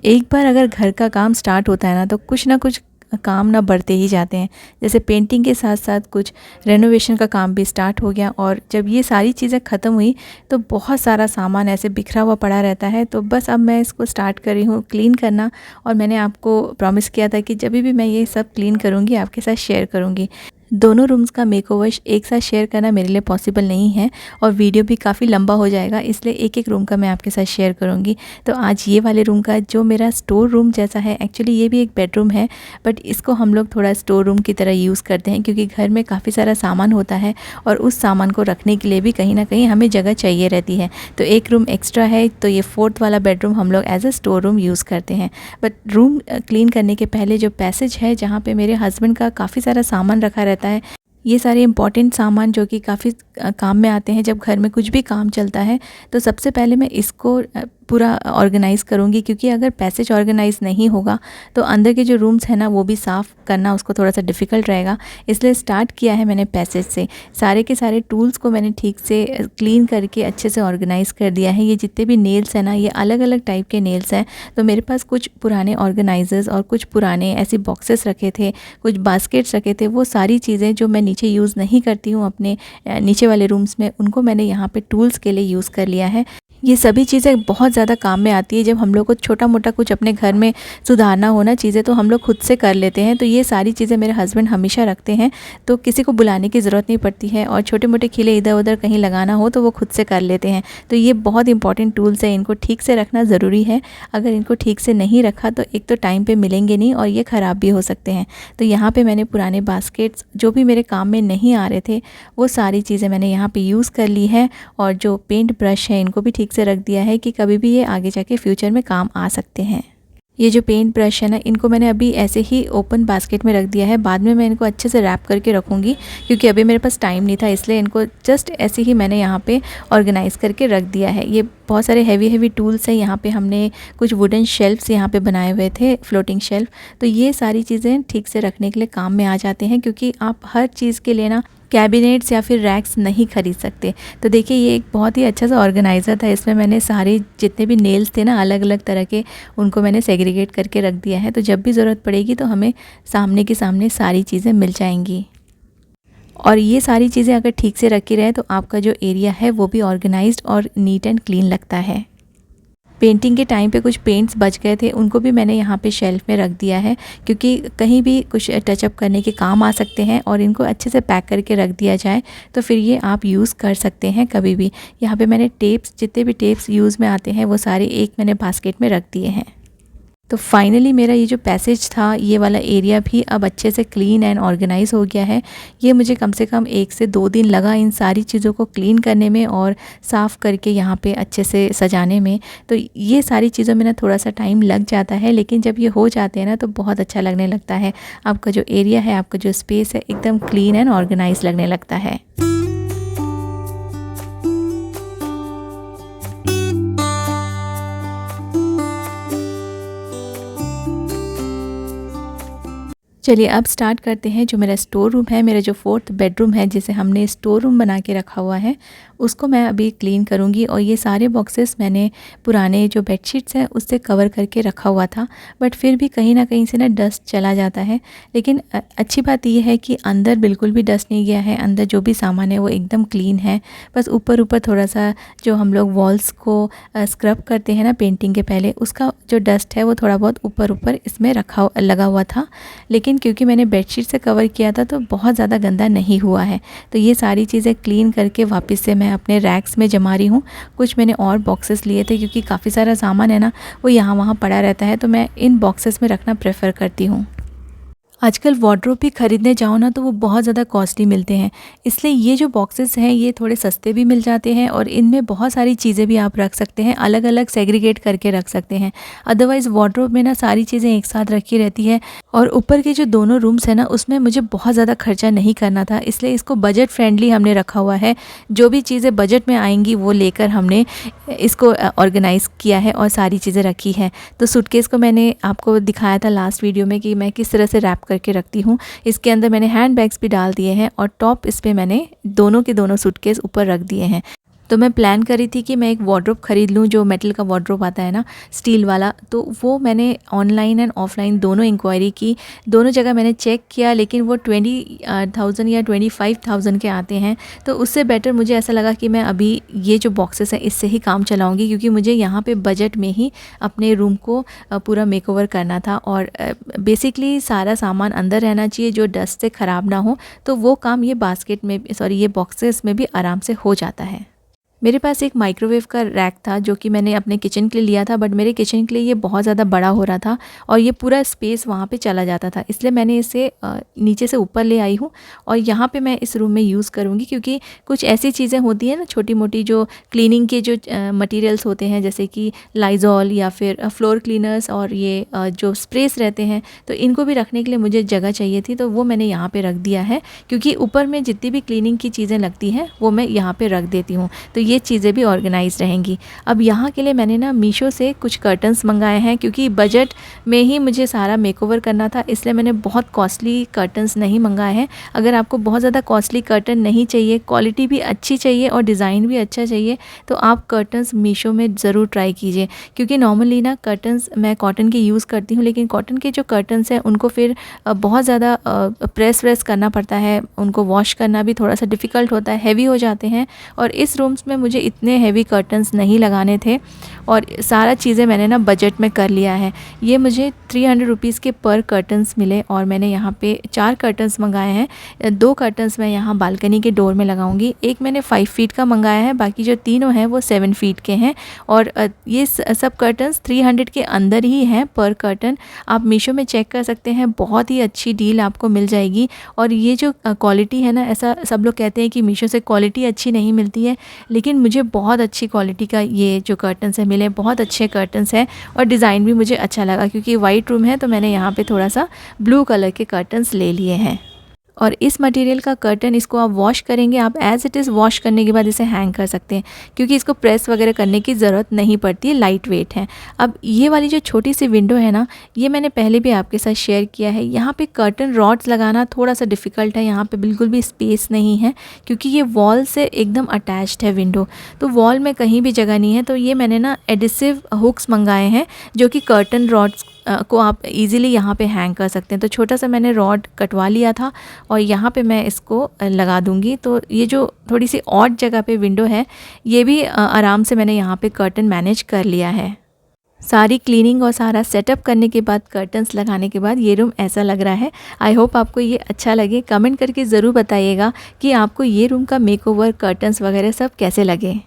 एक बार अगर घर का काम स्टार्ट होता है ना तो कुछ ना कुछ काम ना बढ़ते ही जाते हैं। जैसे पेंटिंग के साथ साथ कुछ रेनोवेशन का काम भी स्टार्ट हो गया, और जब ये सारी चीज़ें ख़त्म हुई तो बहुत सारा सामान ऐसे बिखरा हुआ पड़ा रहता है। तो बस अब मैं इसको स्टार्ट कर रही हूँ क्लीन करना, और मैंने आपको प्रॉमिस किया था कि जब भी मैं ये सब क्लीन करूँगी आपके साथ शेयर करूँगी। दोनों रूम्स का मेकओवर एक साथ शेयर करना मेरे लिए पॉसिबल नहीं है, और वीडियो भी काफ़ी लंबा हो जाएगा, इसलिए एक एक रूम का मैं आपके साथ शेयर करूँगी। तो आज ये वाले रूम का जो मेरा स्टोर रूम जैसा है, एक्चुअली ये भी एक बेडरूम है, बट इसको हम लोग थोड़ा स्टोर रूम की तरह यूज़ करते हैं क्योंकि घर में काफ़ी सारा सामान होता है और उस सामान को रखने के लिए भी कहीं ना कहीं हमें जगह चाहिए रहती है। तो एक रूम एक्स्ट्रा है, तो ये 4th वाला बेडरूम हम लोग as a store room use करते हैं। बट रूम क्लीन करने के पहले जो पैसेज है जहाँ पे मेरे हस्बैंड का काफ़ी सारा सामान रखा रहता है, ये सारे इम्पॉर्टेंट सामान जो कि काफ़ी काम में आते हैं जब घर में कुछ भी काम चलता है, तो सबसे पहले मैं इसको पूरा ऑर्गेनाइज़ करूँगी, क्योंकि अगर पैसेज ऑर्गेनाइज़ नहीं होगा तो अंदर के जो रूम्स हैं ना वो भी साफ़ करना उसको थोड़ा सा डिफ़िकल्ट रहेगा। इसलिए स्टार्ट किया है मैंने पैसेज से। सारे के सारे टूल्स को मैंने ठीक से क्लीन करके अच्छे से ऑर्गेनाइज़ कर दिया है। ये जितने भी नेल्स हैं ना, ये अलग अलग टाइप के नेल्स हैं। तो मेरे पास कुछ पुराने ऑर्गेनाइज़र्स और कुछ पुराने ऐसे बॉक्सेस रखे थे, कुछ बास्केट्स रखे थे। वो सारी चीज़ें जो मैं नीचे यूज़ नहीं करती हूँ अपने नीचे वाले रूम्स में, उनको मैंने यहाँ पे टूल्स के लिए यूज़ कर लिया है। ये सभी चीज़ें बहुत ज़्यादा काम में आती है। जब हम लोग को छोटा मोटा कुछ अपने घर में सुधारना हो ना चीज़ें, तो हम लोग खुद से कर लेते हैं। तो ये सारी चीज़ें मेरे हस्बैंड हमेशा रखते हैं, तो किसी को बुलाने की ज़रूरत नहीं पड़ती है, और छोटे मोटे खिले इधर उधर कहीं लगाना हो तो वो खुद से कर लेते हैं। तो ये बहुत इंपॉर्टेंट टूल्स है, इनको ठीक से रखना ज़रूरी है। अगर इनको ठीक से नहीं रखा तो एक तो टाइम पे मिलेंगे नहीं, और ये ख़राब भी हो सकते हैं। तो यहाँ पे मैंने पुराने बास्केट्स जो भी मेरे काम में नहीं आ रहे थे, वो सारी चीज़ें मैंने यहाँ पे यूज़ कर ली है, और जो पेंट ब्रश है इनको भी ठीक से रख दिया है कि कभी भी ये आगे जाके फ्यूचर में काम आ सकते हैं। ये जो पेंट ब्रश है ना, इनको मैंने अभी ऐसे ही ओपन बास्केट में रख दिया है। बाद में मैं इनको अच्छे से रैप करके रखूँगी, क्योंकि अभी मेरे पास टाइम नहीं था, इसलिए इनको जस्ट ऐसे ही मैंने यहाँ पे ऑर्गेनाइज़ करके रख दिया है। ये बहुत सारे हैवी टूल्स हैं। यहाँ पे हमने कुछ वुडन शेल्फ्स यहाँ पे बनाए हुए थे, फ्लोटिंग शेल्फ। तो ये सारी चीज़ें ठीक से रखने के लिए काम में आ जाते हैं, क्योंकि आप हर चीज़ के लिए ना कैबिनेट्स या फिर रैक्स नहीं खरीद सकते। तो देखिए, ये एक बहुत ही अच्छा सा ऑर्गेनाइज़र था। इसमें मैंने सारे जितने भी नेल्स थे ना अलग अलग तरह के, उनको मैंने सेग्रीगेट करके रख दिया है। तो जब भी ज़रूरत पड़ेगी तो हमें सामने के सामने सारी चीज़ें मिल जाएंगी। और ये सारी चीज़ें अगर ठीक से रखी रहे तो आपका जो एरिया है वो भी ऑर्गेनाइज्ड और नीट एंड क्लीन लगता है। पेंटिंग के टाइम पे कुछ पेंट्स बच गए थे, उनको भी मैंने यहाँ पे शेल्फ में रख दिया है, क्योंकि कहीं भी कुछ टचअप करने के काम आ सकते हैं, और इनको अच्छे से पैक करके रख दिया जाए तो फिर ये आप यूज़ कर सकते हैं कभी भी। यहाँ पे मैंने टेप्स, जितने भी टेप्स यूज़ में आते हैं वो सारे एक मैंने बास्केट में रख दिए हैं। तो फाइनली मेरा ये जो पैसेज था, ये वाला एरिया भी अब अच्छे से क्लीन एंड ऑर्गेनाइज हो गया है। ये मुझे कम से कम 1 से 2 दिन लगा इन सारी चीज़ों को क्लीन करने में और साफ़ करके यहाँ पे अच्छे से सजाने में। तो ये सारी चीज़ों में ना थोड़ा सा टाइम लग जाता है, लेकिन जब ये हो जाते हैं ना तो बहुत अच्छा लगने लगता है। आपका जो एरिया है, आपका जो स्पेस है, एकदम क्लीन एंड ऑर्गेनाइज लगने लगता है। चलिए अब स्टार्ट करते हैं। जो मेरा स्टोर रूम है, मेरा जो 4th बेडरूम है जिसे हमने स्टोर रूम बना के रखा हुआ है, उसको मैं अभी क्लीन करूँगी। और ये सारे बॉक्सेस मैंने पुराने जो बेडशीट्स हैं उससे कवर करके रखा हुआ था, बट फिर भी कहीं ना कहीं से ना डस्ट चला जाता है। लेकिन अच्छी बात यह है कि अंदर बिल्कुल भी डस्ट नहीं गया है। अंदर जो भी सामान है वो एकदम क्लीन है। बस ऊपर ऊपर थोड़ा सा जो हम लोग वॉल्स को स्क्रब करते हैं ना पेंटिंग के पहले, उसका जो डस्ट है वो थोड़ा बहुत ऊपर ऊपर इसमें लगा हुआ था। लेकिन क्योंकि मैंने बेडशीट से कवर किया था तो बहुत ज़्यादा गंदा नहीं हुआ है। तो ये सारी चीज़ें क्लीन करके वापस से मैं अपने रैक्स में जमा रही हूँ। कुछ मैंने और बॉक्सेस लिए थे, क्योंकि काफ़ी सारा सामान है ना वो यहाँ वहाँ पड़ा रहता है, तो मैं इन बॉक्सेस में रखना प्रेफर करती हूँ। आजकल वार्डरोब भी ख़रीदने जाओ ना तो वो बहुत ज़्यादा कॉस्टली मिलते हैं, इसलिए ये जो बॉक्सेस हैं ये थोड़े सस्ते भी मिल जाते हैं, और इनमें बहुत सारी चीज़ें भी आप रख सकते हैं, अलग अलग सेग्रीगेट करके रख सकते हैं। अदरवाइज़ वार्डरोब में ना सारी चीज़ें एक साथ रखी रहती है। और ऊपर के जो दोनों रूम्स हैं ना उसमें मुझे बहुत ज़्यादा खर्चा नहीं करना था, इसलिए इसको बजट फ्रेंडली हमने रखा हुआ है। जो भी चीज़ें बजट में आएंगी वो लेकर हमने इसको ऑर्गेनाइज़ किया है और सारी चीज़ें रखी हैं। तो सूटकेस को मैंने आपको दिखाया था लास्ट वीडियो में कि मैं किस तरह से रैप करके रखती हूँ। इसके अंदर मैंने हैंड बैग्स भी डाल दिए हैं, और टॉप इस पे मैंने दोनों के दोनों सूटकेस ऊपर रख दिए हैं। तो मैं प्लान करी थी कि मैं एक वार्डरोब ख़रीद लूँ, जो मेटल का वार्डरोब आता है ना, स्टील वाला। तो वो मैंने ऑनलाइन एंड ऑफलाइन दोनों इंक्वायरी की, दोनों जगह मैंने चेक किया, लेकिन वो 20,000 या 25,000 के आते हैं। तो उससे बेटर मुझे ऐसा लगा कि मैं अभी ये जो बॉक्सेस हैं इससे ही काम चलाऊँगी, क्योंकि मुझे यहाँ पे बजट में ही अपने रूम को पूरा मेकओवर करना था। और बेसिकली सारा सामान अंदर रहना चाहिए जो डस्ट से ख़राब ना हो। तो वो काम ये बास्केट में, सॉरी, ये बॉक्सेस में भी आराम से हो जाता है। मेरे पास एक माइक्रोवेव का रैक था जो कि मैंने अपने किचन के लिए लिया था, बट मेरे किचन के लिए ये बहुत ज़्यादा बड़ा हो रहा था और ये पूरा स्पेस वहाँ पे चला जाता था, इसलिए मैंने इसे नीचे से ऊपर ले आई हूँ और यहाँ पे मैं इस रूम में यूज़ करूँगी। क्योंकि कुछ ऐसी चीज़ें होती हैं ना, छोटी मोटी, जो क्लीनिंग के जो मटेरियल्स होते हैं, जैसे कि लाइजॉल या फिर फ्लोर क्लीनर्स और ये जो स्प्रेस रहते हैं, तो इनको भी रखने के लिए मुझे जगह चाहिए थी, तो वो मैंने यहाँ पर रख दिया है। क्योंकि ऊपर में जितनी भी क्लीनिंग की चीज़ें लगती हैं वो मैं यहाँ पर रख देती हूँ, तो ये चीज़ें भी ऑर्गेनाइज रहेंगी। अब यहाँ के लिए मैंने ना मीशो से कुछ कर्टन्स मंगाए हैं, क्योंकि बजट में ही मुझे सारा मेकओवर करना था, इसलिए मैंने बहुत कॉस्टली कर्टन्स नहीं मंगाए हैं। अगर आपको बहुत ज़्यादा कॉस्टली कर्टन नहीं चाहिए, क्वालिटी भी अच्छी चाहिए और डिज़ाइन भी अच्छा चाहिए, तो आप कर्टन्स मीशो में ज़रूर ट्राई कीजिए। क्योंकि नॉर्मली ना कर्टन्स मैं कॉटन के यूज़ करती हूँ, लेकिन कॉटन के जो कर्टन्स हैं उनको फिर बहुत ज़्यादा प्रेस व्रेस करना पड़ता है, उनको वॉश करना भी थोड़ा सा डिफ़िकल्ट होता है, हैवी हो जाते हैं। और इस रूम्स में मुझे इतने हैवी कर्टन्स नहीं लगाने थे और सारा चीज़ें मैंने ना बजट में कर लिया है। ये मुझे 300 रुपीज़ के पर कर्टन्स मिले और मैंने यहाँ पे 4 कर्टन्स मंगाए हैं। 2 कर्टन्स मैं यहाँ बालकनी के डोर में लगाऊंगी, एक मैंने 5 फीट का मंगाया है, बाकी जो तीनों हैं वो 7 फीट के हैं। और ये सब कर्टन्स 300 के अंदर ही हैं पर कर्टन। आप मीशो में चेक कर सकते हैं, बहुत ही अच्छी डील आपको मिल जाएगी। और ये जो क्वालिटी है ना, ऐसा सब लोग कहते हैं कि मीशो से क्वालिटी अच्छी नहीं मिलती है, लेकिन मुझे बहुत अच्छी क्वालिटी का ये जो कर्टन्स है मिले, बहुत अच्छे कर्टन्स हैं और डिज़ाइन भी मुझे अच्छा लगा। क्योंकि वाइट रूम है तो मैंने यहाँ पे थोड़ा सा ब्लू कलर के कर्टन्स ले लिए हैं। और इस मटेरियल का कर्टन, इसको आप वॉश करेंगे, आप एज़ इट इज़ वॉश करने के बाद इसे हैंग कर सकते हैं, क्योंकि इसको प्रेस वगैरह करने की ज़रूरत नहीं पड़ती है, लाइट वेट है। अब ये वाली जो छोटी सी विंडो है ना, ये मैंने पहले भी आपके साथ शेयर किया है। यहाँ पे कर्टन रॉड्स लगाना थोड़ा सा डिफ़िकल्ट है, यहाँ पे बिल्कुल भी स्पेस नहीं है, क्योंकि ये वॉल से एकदम अटैच्ड है विंडो, तो वॉल में कहीं भी जगह नहीं है। तो ये मैंने ना एडिसिव हुक्स मंगाए हैं, जो कि कर्टन रॉड्स को आप इजीली यहाँ पे हैंग कर सकते हैं। तो छोटा सा मैंने रॉड कटवा लिया था और यहाँ पे मैं इसको लगा दूँगी। तो ये जो थोड़ी सी ऑड जगह पे विंडो है, ये भी आराम से मैंने यहाँ पे कर्टन मैनेज कर लिया है। सारी क्लीनिंग और सारा सेटअप करने के बाद, कर्टन्स लगाने के बाद ये रूम ऐसा लग रहा है। आई होप आपको ये अच्छा लगे। कमेंट करके ज़रूर बताइएगा कि आपको ये रूम का मेकओवर, कर्टन्स वगैरह सब कैसे लगे।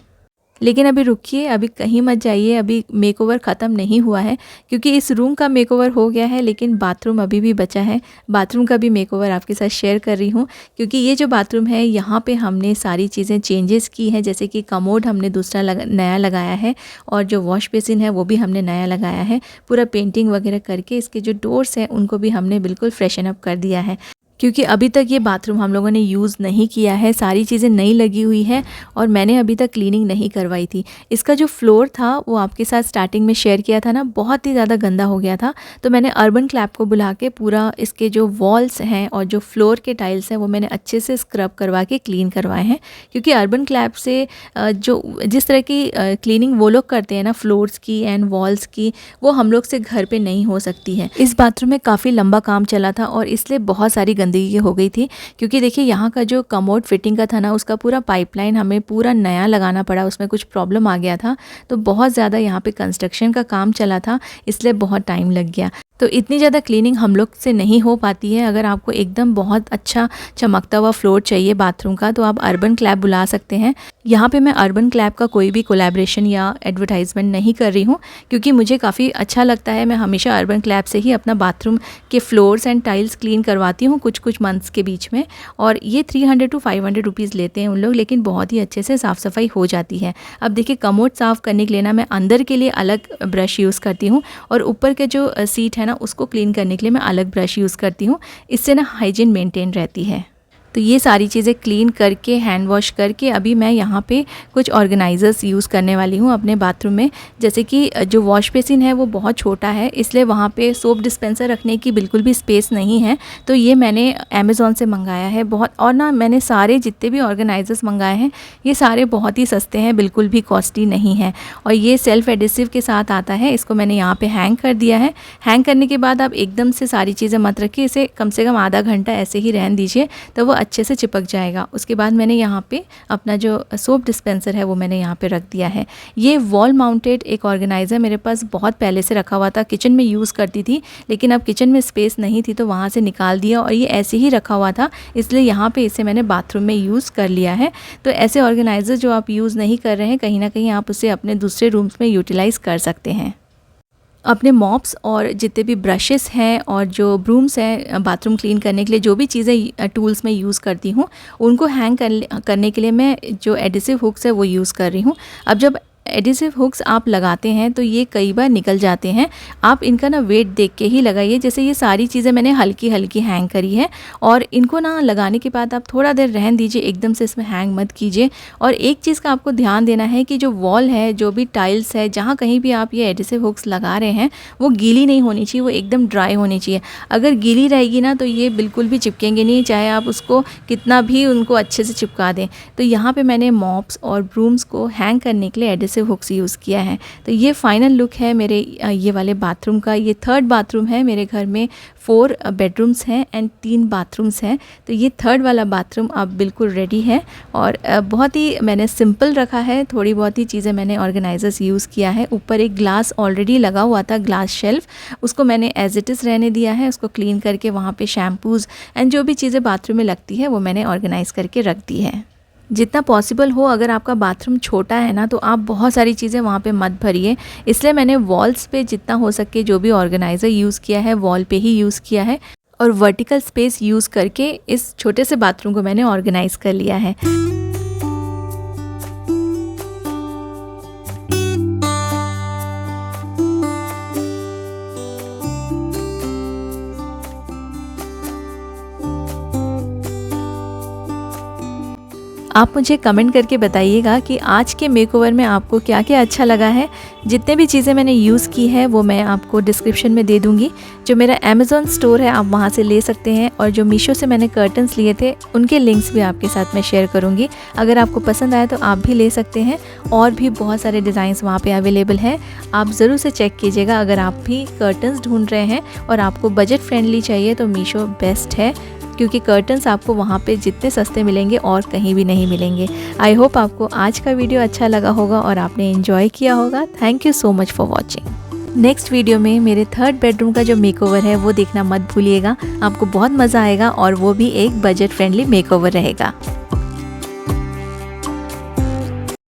लेकिन अभी रुकिए, अभी कहीं मत जाइए, अभी मेकओवर ख़त्म नहीं हुआ है, क्योंकि इस रूम का मेकओवर हो गया है, लेकिन बाथरूम अभी भी बचा है। बाथरूम का भी मेकओवर आपके साथ शेयर कर रही हूँ, क्योंकि ये जो बाथरूम है, यहाँ पे हमने सारी चीज़ें चेंजेस की हैं। जैसे कि कमोड हमने दूसरा नया लगाया है और जो वॉश बेसिन है वो भी हमने नया लगाया है। पूरा पेंटिंग वगैरह करके इसके जो डोर्स हैं उनको भी हमने बिल्कुल फ्रेशन अप कर दिया है, क्योंकि अभी तक ये बाथरूम हम लोगों ने यूज़ नहीं किया है। सारी चीज़ें नई लगी हुई है और मैंने अभी तक क्लीनिंग नहीं करवाई थी। इसका जो फ्लोर था वो आपके साथ स्टार्टिंग में शेयर किया था ना, बहुत ही ज़्यादा गंदा हो गया था। तो मैंने अर्बन क्लैप को बुला के पूरा इसके जो वॉल्स हैं और जो फ्लोर के टाइल्स हैं वो मैंने अच्छे से स्क्रब करवा के क्लीन करवाए हैं। क्योंकि अर्बन क्लैप से जो जिस तरह की क्लीनिंग वो लोग करते हैं ना, फ्लोर्स की एंड वॉल्स की, वो हम लोग से घर पर नहीं हो सकती है। इस बाथरूम में काफ़ी लंबा काम चला था और इसलिए बहुत सारी गंदगी हो गई थी। क्योंकि देखिए, यहाँ का जो कमोड फिटिंग का था ना, उसका पूरा पाइपलाइन हमें पूरा नया लगाना पड़ा, उसमें कुछ प्रॉब्लम आ गया था। तो बहुत ज़्यादा यहाँ पे कंस्ट्रक्शन का काम चला था, इसलिए बहुत टाइम लग गया। तो इतनी ज़्यादा क्लीनिंग हम लोग से नहीं हो पाती है। अगर आपको एकदम बहुत अच्छा चमकता हुआ फ्लोर चाहिए बाथरूम का, तो आप अर्बन क्लैप बुला सकते हैं। यहाँ पे मैं अर्बन क्लैप का कोई भी कोलैबोरेशन या एडवर्टाइजमेंट नहीं कर रही हूँ, क्योंकि मुझे काफ़ी अच्छा लगता है। मैं हमेशा अर्बन क्लैप से ही अपना बाथरूम के फ्लोर्स एंड टाइल्स क्लीन करवाती हूँ कुछ मंथ्स के बीच में। और ये 300 to 500 रुपीज़ लेते हैं उन लोग, लेकिन बहुत ही अच्छे से साफ़ सफाई हो जाती है। अब देखिए, कमोड साफ़ करने के लिए ना मैं अंदर के लिए अलग ब्रश यूज़ करती हूँ और ऊपर के जो सीट है ना, उसको क्लीन करने के लिए मैं अलग ब्रश यूज़ करती हूँ। इससे ना हाइजीन मेंटेन रहती है। तो ये सारी चीज़ें क्लीन करके हैंड वॉश करके अभी मैं यहाँ पे कुछ ऑर्गेनाइज़र्स यूज़ करने वाली हूँ अपने बाथरूम में। जैसे कि जो वॉश बेसिन है वो बहुत छोटा है, इसलिए वहाँ पे सोप डिस्पेंसर रखने की बिल्कुल भी स्पेस नहीं है। तो ये मैंने अमेज़ॉन से मंगाया है बहुत, और ना मैंने सारे जितने भी ऑर्गेनाइज़र्स मंगाए हैं ये सारे बहुत ही सस्ते हैं, बिल्कुल भी कॉस्टली नहीं है। और ये सेल्फ़ एडिसिव के साथ आता है। इसको मैंने यहाँ पे हैंग कर दिया है। हैंग करने के बाद आप एकदम से सारी चीज़ें मत रखिए, इसे कम से कम आधा घंटा ऐसे ही रहने दीजिए, तो वो अच्छे से चिपक जाएगा। उसके बाद मैंने यहाँ पे अपना जो सोप डिस्पेंसर है वो मैंने यहाँ पे रख दिया है। ये वॉल माउंटेड एक ऑर्गेनाइज़र मेरे पास बहुत पहले से रखा हुआ था, किचन में यूज़ करती थी, लेकिन अब किचन में स्पेस नहीं थी तो वहाँ से निकाल दिया और ये ऐसे ही रखा हुआ था, इसलिए यहाँ पे इसे मैंने बाथरूम में यूज़ कर लिया है। तो ऐसे ऑर्गेनाइज़र जो आप यूज़ नहीं कर रहे हैं, कहीं ना कहीं आप उसे अपने दूसरे रूम्स में यूटिलाइज़ कर सकते हैं। अपने मॉप्स और जितने भी ब्रशेस हैं और जो ब्रूम्स हैं बाथरूम क्लीन करने के लिए, जो भी चीज़ें टूल्स मैं यूज़ करती हूँ उनको हैंग करने के लिए मैं जो एडिसिव हुक्स है वो यूज़ कर रही हूँ। अब जब एडिसिव हुक्स आप लगाते हैं तो ये कई बार निकल जाते हैं। आप इनका ना वेट देख के ही लगाइए। जैसे ये सारी चीज़ें मैंने हल्की हल्की हैंग करी है, और इनको ना लगाने के बाद आप थोड़ा देर रहने दीजिए, एकदम से इसमें हैंग मत कीजिए। और एक चीज़ का आपको ध्यान देना है कि जो वॉल है, जो भी टाइल्स है, जहाँ कहीं भी आप ये एडिसिव हुक्स लगा रहे हैं वो गीली नहीं होनी चाहिए, वो एकदम ड्राई होनी चाहिए। अगर गीली रहेगी ना तो ये बिल्कुल भी चिपकेंगे नहीं, चाहे आप उसको कितना भी उनको अच्छे से चिपका दें। तो यहाँ पर मैंने मॉप्स और ब्रूम्स को हैंग करने के लिए एडिसिव हुक्स यूज़ किया है। तो ये फाइनल लुक है मेरे ये वाले बाथरूम का। ये थर्ड बाथरूम है मेरे घर में। 4 बेडरूम्स हैं एंड 3 बाथरूम्स हैं। तो ये थर्ड वाला बाथरूम अब बिल्कुल रेडी है, और बहुत ही मैंने सिंपल रखा है। थोड़ी बहुत ही चीज़ें मैंने ऑर्गेनाइजर्स यूज़ किया है। ऊपर एक ग्लास ऑलरेडी लगा हुआ था, ग्लास शेल्फ, उसको मैंने एज इट इज़ रहने दिया है। उसको क्लीन करके वहाँ पे शैम्पूज़ एंड जो भी चीज़ें बाथरूम में लगती है वो मैंने ऑर्गेनाइज़ करके रख दी है। जितना पॉसिबल हो, अगर आपका बाथरूम छोटा है ना तो आप बहुत सारी चीज़ें वहाँ पे मत भरिए। इसलिए मैंने वॉल्स पे जितना हो सके जो भी ऑर्गेनाइज़र यूज़ किया है वॉल पे ही यूज़ किया है, और वर्टिकल स्पेस यूज़ करके इस छोटे से बाथरूम को मैंने ऑर्गेनाइज़ कर लिया है। आप मुझे कमेंट करके बताइएगा कि आज के मेकओवर में आपको क्या क्या अच्छा लगा है। जितने भी चीज़ें मैंने यूज़ की है वो मैं आपको डिस्क्रिप्शन में दे दूँगी। जो मेरा अमेज़ॉन स्टोर है आप वहाँ से ले सकते हैं, और जो मीशो से मैंने कर्टन्स लिए थे उनके लिंक्स भी आपके साथ मैं शेयर करूँगी। अगर आपको पसंद आए तो आप भी ले सकते हैं, और भी बहुत सारे डिज़ाइंस वहाँ पे अवेलेबल हैं। आप ज़रूर से चेक कीजिएगा। अगर आप भी कर्टन्स ढूंढ रहे हैं और आपको बजट फ्रेंडली चाहिए तो मीशो बेस्ट है, क्योंकि कर्टन्स आपको वहाँ पे जितने सस्ते मिलेंगे और कहीं भी नहीं मिलेंगे। आई होप आपको आज का वीडियो अच्छा लगा होगा और आपने एंजॉय किया होगा। Thank you so much for watching. Next video में मेरे थर्ड बेडरूम का जो मेकओवर है वो देखना मत भूलिएगा। आपको बहुत मज़ा आएगा, और वो भी एक बजट फ्रेंडली मेकओवर रहेगा।